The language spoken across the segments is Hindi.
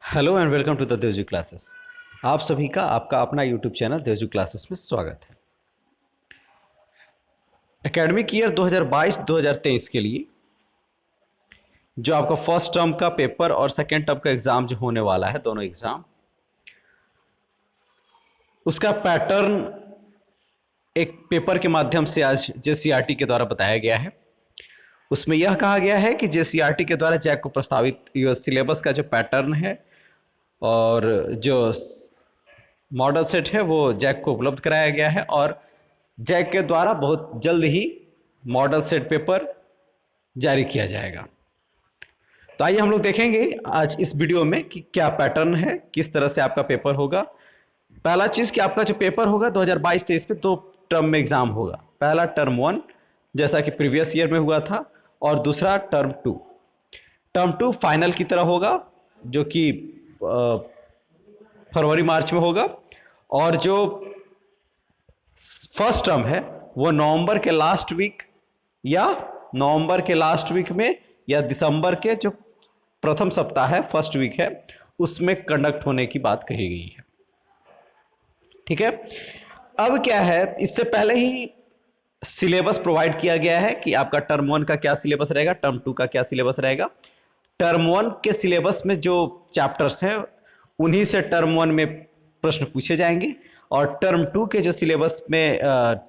Hello and welcome to the Devju classes. आप सभी का आपका अपना यूट्यूब चैनल देवजू क्लासेस में स्वागत है। एकेडमिक ईयर 2022-2023 के लिए जो आपका फर्स्ट टर्म का पेपर और सेकेंड टर्म का एग्ज़ाम जो होने वाला है, दोनों एग्ज़ाम, उसका पैटर्न एक पेपर के माध्यम से आज जेसीईआरटी के द्वारा बताया गया है। उसमें यह कहा गया है कि जेसीईआरटी के द्वारा जैक को प्रस्तावित सिलेबस का जो पैटर्न है और जो मॉडल सेट है वो जैक को उपलब्ध कराया गया है और जैक के द्वारा बहुत जल्द ही मॉडल सेट पेपर जारी किया जाएगा। तो आइए हम लोग देखेंगे आज इस वीडियो में कि क्या पैटर्न है, किस तरह से आपका पेपर होगा। पहला चीज़ कि आपका जो पेपर होगा 2022-23 में दो टर्म में एग्जाम होगा। पहला टर्म 1 जैसा कि प्रीवियस ईयर में हुआ था और दूसरा टर्म 2। टर्म 2 फाइनल की तरह होगा जो कि फरवरी मार्च में होगा और जो फर्स्ट टर्म है वो नवंबर के लास्ट वीक या नवंबर के लास्ट वीक में या दिसंबर के जो प्रथम सप्ताह है, फर्स्ट वीक है, उसमें कंडक्ट होने की बात कही गई है। ठीक है। अब क्या है, इससे पहले ही सिलेबस प्रोवाइड किया गया है कि आपका टर्म 1 का क्या सिलेबस रहेगा, टर्म 2 का क्या सिलेबस रहेगा। टर्म 1 के सिलेबस में जो चैप्टर्स हैं उन्हीं से टर्म 1 में प्रश्न पूछे जाएंगे और टर्म 2 के जो सिलेबस में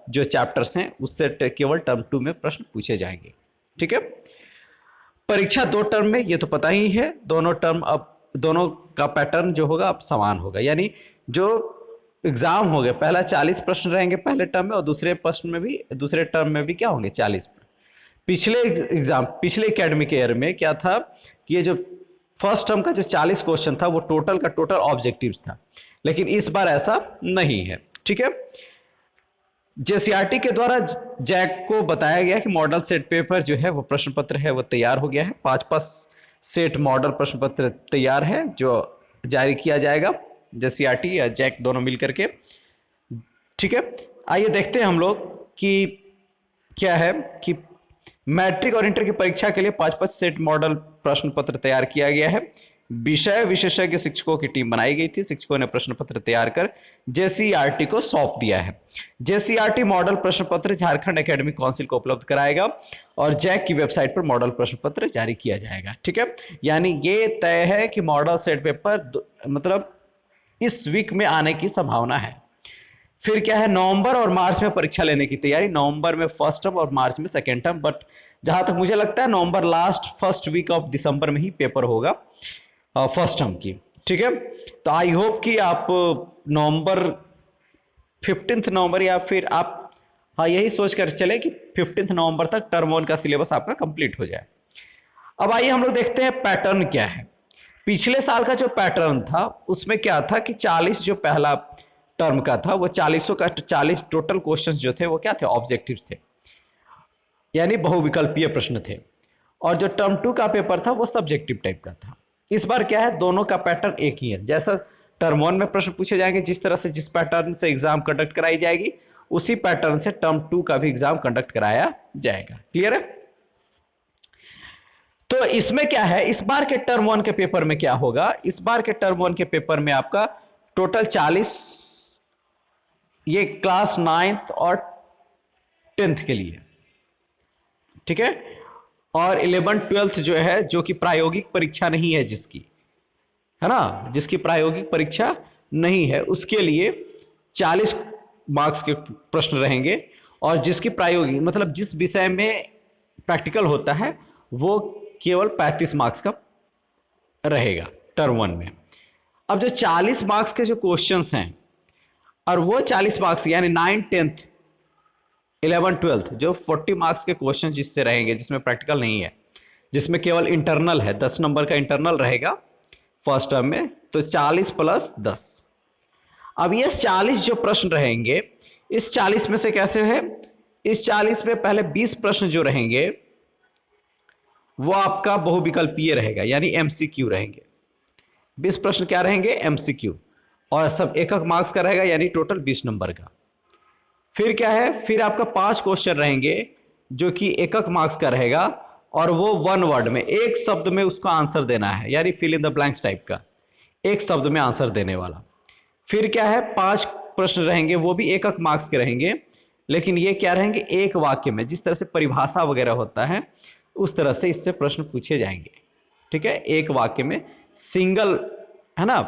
जो चैप्टर्स हैं उससे केवल टर्म 2 में प्रश्न पूछे जाएंगे। ठीक है। परीक्षा दो टर्म में, ये तो पता ही है। दोनों टर्म अब दोनों का पैटर्न जो होगा अब समान होगा, यानी जो एग्जाम हो गए पहला 40 प्रश्न रहेंगे पहले टर्म में और दूसरे टर्म में भी क्या होंगे 40। पिछले एग्जाम पिछले एकेडमिक ईयर में क्या था कि ये जो फर्स्ट टर्म का जो 40 क्वेश्चन था वो टोटल का टोटल ऑब्जेक्टिव्स था, लेकिन इस बार ऐसा नहीं है। ठीक है। जेसीईआरटी के द्वारा जैक को बताया गया कि मॉडल सेट पेपर जो है वो प्रश्न पत्र है वो तैयार हो गया है। 5-5 सेट मॉडल प्रश्न पत्र तैयार है जो जारी किया जाएगा जेसीईआरटी या जैक दोनों मिलकर के। ठीक है। आइए देखते हैं हम लोग कि क्या है कि मैट्रिक और इंटर की परीक्षा के लिए 5-5 सेट मॉडल प्रश्न पत्र तैयार किया गया है। विषय विशेषज्ञ शिक्षकों की टीम बनाई गई थी। शिक्षकों ने प्रश्न पत्र तैयार कर जेसीईआरटी को सौंप दिया है। जेसीईआरटी मॉडल प्रश्न पत्र झारखंड एकेडमिक काउंसिल को उपलब्ध कराएगा और जैक की वेबसाइट पर मॉडल प्रश्न पत्र जारी किया जाएगा। ठीक है। यानी ये तय है कि मॉडल सेट पेपर मतलब इस वीक में आने की संभावना है। फिर क्या है, नवंबर और मार्च में परीक्षा लेने की तैयारी। नवंबर में फर्स्ट टर्म और मार्च में सेकेंड टर्म, बट जहां तक मुझे लगता है November last first week of December में ही पेपर होगा फर्स्ट टर्म की। ठीक है। तो आई होप कि आप नवंबर 15 नवंबर या फिर आप यही सोच कर चले कि 15 नवंबर तक टर्म 1 का सिलेबस आपका कंप्लीट हो जाए। अब आइए हम लोग देखते हैं पैटर्न क्या है। पिछले साल का जो पैटर्न था उसमें क्या था कि 40 जो पहला टर्म का था वो 40 का 40 टोटल क्वेश्चंस जो थे वो क्या थे, ऑब्जेक्टिव थे, यानी बहुविकल्पीय प्रश्न थे। और जो टर्म 2 का पेपर था वो सब्जेक्टिव टाइप का था। इस बार क्या है, दोनों का पैटर्न एक ही है। जैसा टर्म 1 में प्रश्न पूछे जाएंगे, जिस तरह से जिस पैटर्न से एग्जाम कंडक्ट कराई जाएगी उसी पैटर्न से टर्म 2 का भी एग्जाम कंडक्ट कराया जाएगा। क्लियर है। तो इसमें क्या है, इस बार के टर्म 1 के पेपर में क्या होगा, इस बार के टर्म 1 के पेपर में आपका टोटल 40 ये क्लास 9th और 10th के लिए। ठीक है। और 11th-12th जो है, जो कि प्रायोगिक परीक्षा नहीं है, जिसकी है ना, जिसकी प्रायोगिक परीक्षा नहीं है उसके लिए 40 मार्क्स के प्रश्न रहेंगे और जिसकी प्रायोगिक मतलब जिस विषय में प्रैक्टिकल होता है वो केवल 35 मार्क्स का रहेगा टर्म 1 में। अब जो 40 मार्क्स के जो क्वेश्चंस हैं और वो 40 मार्क्स यानी 9, 10th, 11, 12th जो 40 मार्क्स के क्वेश्चंस जिससे रहेंगे, जिसमें प्रैक्टिकल नहीं है, जिसमें केवल इंटरनल है, 10 नंबर का इंटरनल रहेगा फर्स्ट टर्म में, तो 40 + 10। अब ये 40 जो प्रश्न रहेंगे, इस 40 में से कैसे है, इस 40 में पहले 20 प्रश्न जो रहेंगे वो आपका बहुविकल्पीय रहेगा, यानी एमसीक्यू रहेंगे। 20 प्रश्न क्या रहेंगे, एमसीक्यू, और सब एकक मार्क्स का रहेगा, यानी टोटल 20 नंबर का। फिर क्या है, फिर आपका 5 क्वेश्चन रहेंगे जो कि एकक मार्क्स का रहेगा और वो 1 वर्ड में, एक शब्द में उसका आंसर देना है, यानी fill in the blanks type का। एक शब्द में आंसर देने वाला। फिर क्या है, 5 प्रश्न रहेंगे, वो भी एक मार्क्स के रहेंगे, लेकिन ये क्या रहेंगे, एक वाक्य में, जिस तरह से परिभाषा वगैरह होता है उस तरह से इससे प्रश्न पूछे जाएंगे। ठीक है, एक वाक्य में सिंगल, है ना।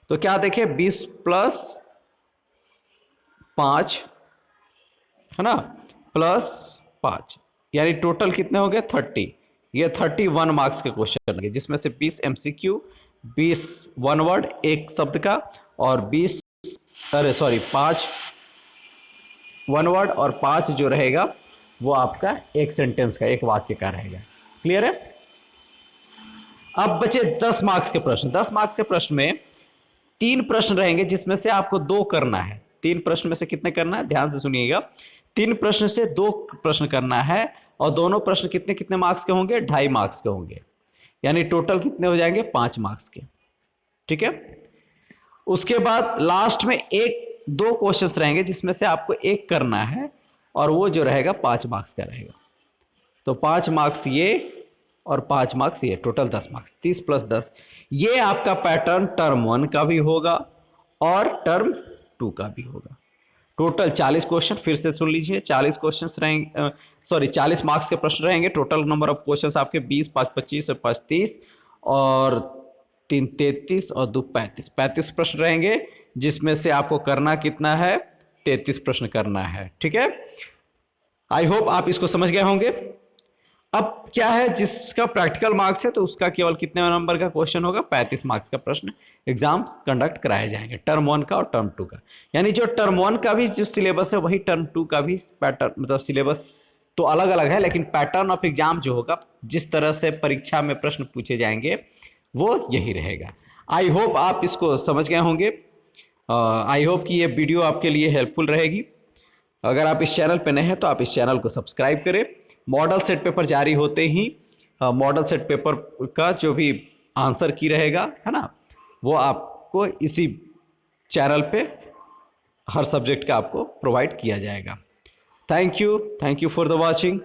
तो क्या देखें, 20 प्लस 5, है ना, प्लस 5, यानी टोटल कितने हो गए, 30। ये 31 मार्क्स के क्वेश्चन होंगे, जिसमें से 20 एमसीक्यू, 20 वन वर्ड एक शब्द का, और 20, अरे सॉरी, 5 वन वर्ड, और 5 जो रहेगा वो आपका एक सेंटेंस का, एक वाक्य का रहेगा। क्लियर है। अब बचे 10 मार्क्स के प्रश्न। 10 मार्क्स के प्रश्न में 3 प्रश्न रहेंगे, जिसमें से आपको 2 करना है। 3 प्रश्न में से कितने करना है, ध्यान से सुनिएगा। 3 प्रश्न से 2 प्रश्न करना है, और दोनों प्रश्न कितने कितने मार्क्स के होंगे, 2.5 मार्क्स के होंगे, यानी टोटल कितने हो जाएंगे, 5 मार्क्स के। ठीक है। उसके बाद लास्ट में 1-2 क्वेश्चंस रहेंगे, जिसमें से आपको एक करना है, और वो जो रहेगा 5 मार्क्स का रहेगा। तो 5 मार्क्स ये और 5 मार्क्स ये, टोटल 10 मार्क्स, 30 प्लस 10। ये आपका पैटर्न टर्म 1 का भी होगा और टर्म 2 का भी होगा। टोटल 40 क्वेश्चन, फिर से सुन लीजिए, 40 क्वेश्चन रहेंगे, सॉरी 40 मार्क्स के प्रश्न रहेंगे। टोटल नंबर ऑफ क्वेश्चन आपके 20, 5 25 और 5 30, और 3 33 और 2 35, 35 प्रश्न रहेंगे, जिसमें से आपको करना कितना है, 33 प्रश्न करना है। ठीक है, आई होप आप इसको समझ गए होंगे। अब क्या है, जिसका प्रैक्टिकल मार्क्स है तो उसका केवल कितने नंबर का क्वेश्चन होगा, 35 मार्क्स का प्रश्न एग्जाम कंडक्ट कराए जाएंगे, टर्म 1 का और टर्म 2 का। यानी जो टर्म 1 का भी जो सिलेबस है, वही टर्म 2 का भी पैटर्न, मतलब सिलेबस तो अलग अलग है, लेकिन पैटर्न ऑफ एग्जाम जो होगा, जिस तरह से परीक्षा में प्रश्न पूछे जाएंगे, वो यही रहेगा। आई होप आप इसको समझ गए होंगे। आई होप कि ये वीडियो आपके लिए हेल्पफुल रहेगी। अगर आप इस चैनल पर नए हैं तो आप इस चैनल को सब्सक्राइब करें। मॉडल सेट पेपर जारी होते ही मॉडल सेट पेपर का जो भी आंसर की रहेगा, है ना, वो आपको इसी चैनल पे हर सब्जेक्ट का आपको प्रोवाइड किया जाएगा। Thank you for the watching.